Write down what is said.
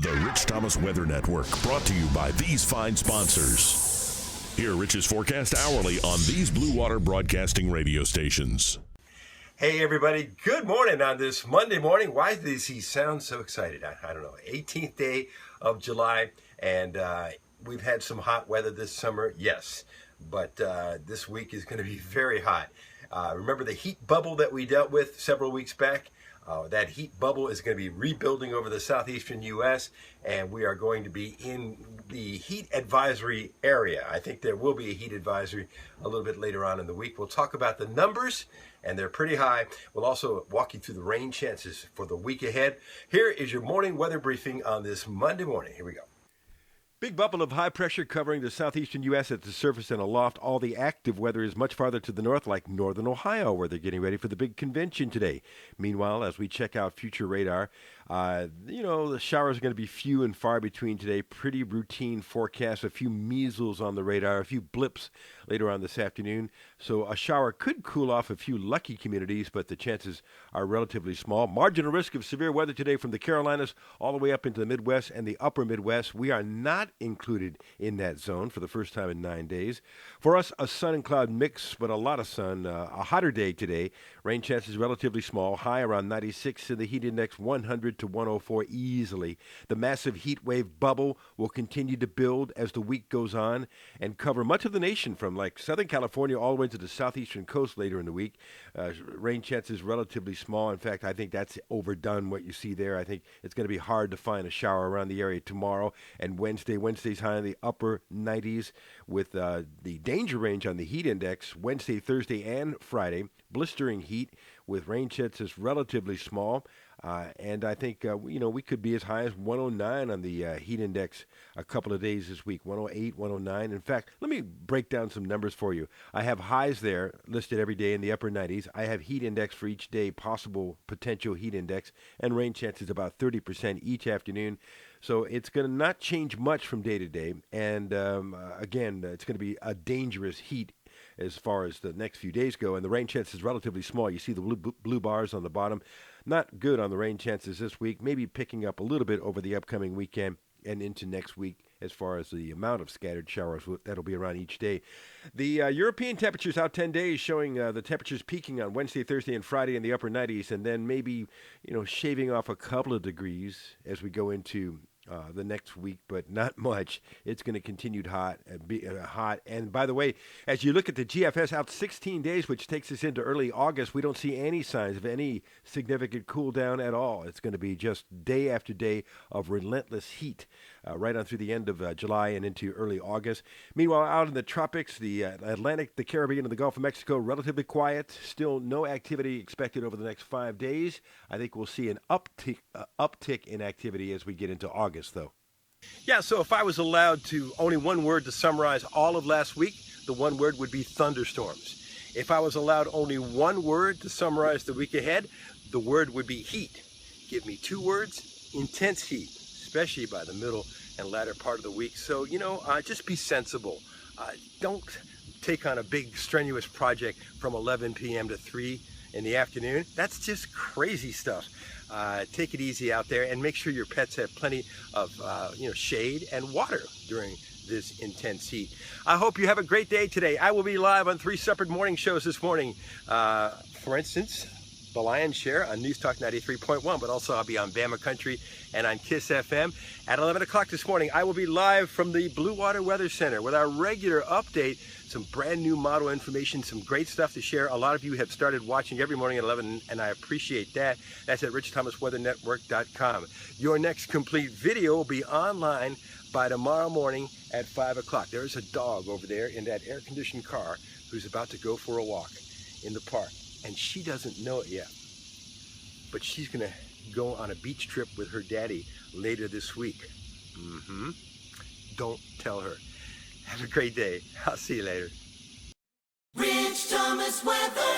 The Rich Thomas Weather Network, brought to you by these fine sponsors. Hear Rich's forecast hourly on these Blue Water Broadcasting radio stations. Hey everybody, good morning on this Monday morning. Why does he sound so excited? I don't know. 18th day of July, and we've had some hot weather this summer, yes. But this week is going to be very hot. Remember the heat bubble that we dealt with several weeks back? That heat bubble is going to be rebuilding over the southeastern U.S., and we are going to be in the heat advisory area. I think there will be a heat advisory a little bit later on in the week. We'll talk about the numbers, and they're pretty high. We'll also walk you through the rain chances for the week ahead. Here is your morning weather briefing on this Monday morning. Here we go. Big bubble of high pressure covering the southeastern U.S. at the surface and aloft. All the active weather is much farther to the north, like northern Ohio, where they're getting ready for the big convention today. Meanwhile, as we check out future radar, the showers are going to be few and far between today. Pretty routine forecast, a few measles on the radar, a few blips later on this afternoon. So a shower could cool off a few lucky communities, but the chances are relatively small. Marginal risk of severe weather today from the Carolinas all the way up into the Midwest and the upper Midwest. We are not included in that zone for the first time in 9 days. For us, a sun and cloud mix, but a lot of sun. A hotter day today. Rain chances relatively small. High around 96 and the heat index 100 to 104 easily. The massive heat wave bubble will continue to build as the week goes on and cover much of the nation from like Southern California all the way to the southeastern coast later in the week. Rain chances relatively small. In fact, I think that's overdone what you see there. I think it's going to be hard to find a shower around the area tomorrow and Wednesday. Wednesday's high in the upper 90s with the danger range on the heat index Wednesday, Thursday, and Friday. Blistering heat with rain chances relatively small. And I think, we could be as high as 109 on the heat index a couple of days this week, 108, 109. In fact, let me break down some numbers for you. I have highs there listed every day in the upper 90s. I have heat index for each day, possible potential heat index, and rain chances about 30% each afternoon. So it's going to not change much from day to day. And again, it's going to be a dangerous heat as far as the next few days go. And the rain chance is relatively small. You see the blue bars on the bottom. Not good on the rain chances this week. Maybe picking up a little bit over the upcoming weekend and into next week as far as the amount of scattered showers that'll be around each day. The European temperatures out 10 days showing the temperatures peaking on Wednesday, Thursday, and Friday in the upper 90s, and then maybe shaving off a couple of degrees as we go into the next week, but not much. It's going to continue hot. And by the way, as you look at the GFS out 16 days, which takes us into early August, we don't see any signs of any significant cool down at all. It's going to be just day after day of relentless heat right on through the end of July and into early August. Meanwhile, out in the tropics, the Atlantic, the Caribbean, and the Gulf of Mexico, relatively quiet. Still no activity expected over the next 5 days. I think we'll see an uptick in activity as we get into August, though. Yeah, so if I was allowed to only one word to summarize all of last week, the one word would be thunderstorms. If I was allowed only one word to summarize the week ahead, the word would be heat. Give me 2 words, intense heat, especially by the middle and latter part of the week. So, just be sensible. Don't take on a big strenuous project from 11 p.m. to 3 in the afternoon. That's just crazy stuff. Take it easy out there and make sure your pets have plenty of shade and water during this intense heat. I hope you have a great day today. I will be live on 3 separate morning shows this morning. For instance, the lion's share on News Talk 93.1, but also I'll be on Bama Country and on Kiss FM. At 11 o'clock this morning, I will be live from the Blue Water Weather Center with our regular update, some brand new model information, some great stuff to share. A lot of you have started watching every morning at 11, and I appreciate that. That's at RichThomasWeatherNetwork.com. Your next complete video will be online by tomorrow morning at 5 o'clock. There is a dog over there in that air-conditioned car who's about to go for a walk in the park. And she doesn't know it yet, but she's going to go on a beach trip with her daddy later this week. Don't tell her. Have a great day. I'll see you later. Rich Thomas Weather.